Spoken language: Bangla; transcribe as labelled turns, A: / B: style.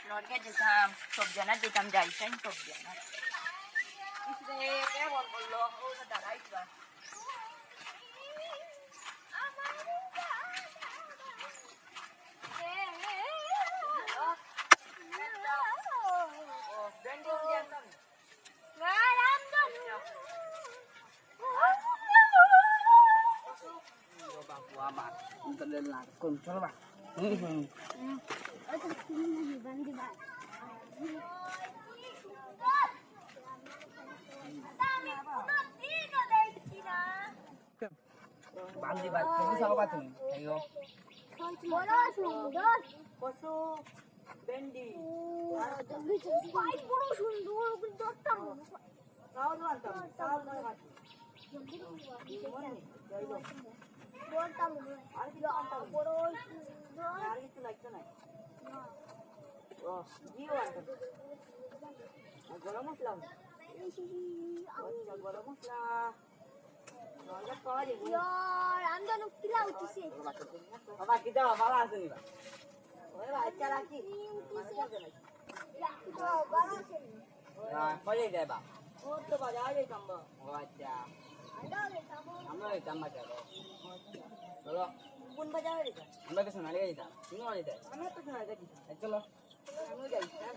A: লড়কে যেতাম সব জানা যেতাম যাইছেন সব জানা কেমন বললো ও দাঁড়াইবা
B: বান্দি বাদ তুমি সব কথা তুমি আইও
C: বড় সুন্দর
A: কসু ভেন্ডি
C: ভাই বড় সুন্দর কিন্তু একটা
A: তাও আনতাম তাও নয় হাত
C: বড়টা
A: আর কি আনতাম
C: বড় সুন্দর
A: আর কিছু লাগতো না ও জিও আনতাম গরম মশলা গরম মশলা নয়টা পাওয়া যাবে
C: यार आंदोलन किला उठिছে
A: বাবা কি দাও বাবা আসেনি বা ওই বাচ্চা রাখি মানে যাবে না হ্যাঁ পড়ে যায় বা ও তো বাজার যাই কাম্বা ও আচ্ছা আমরা যাইতাম বাজার চলো কোন বাজারে যাইতাম আমরা তো সোনালি যাইতাম তুমি যাইতাম আমরা তো সোনালি যাইতাম চলো আমি যাইতাম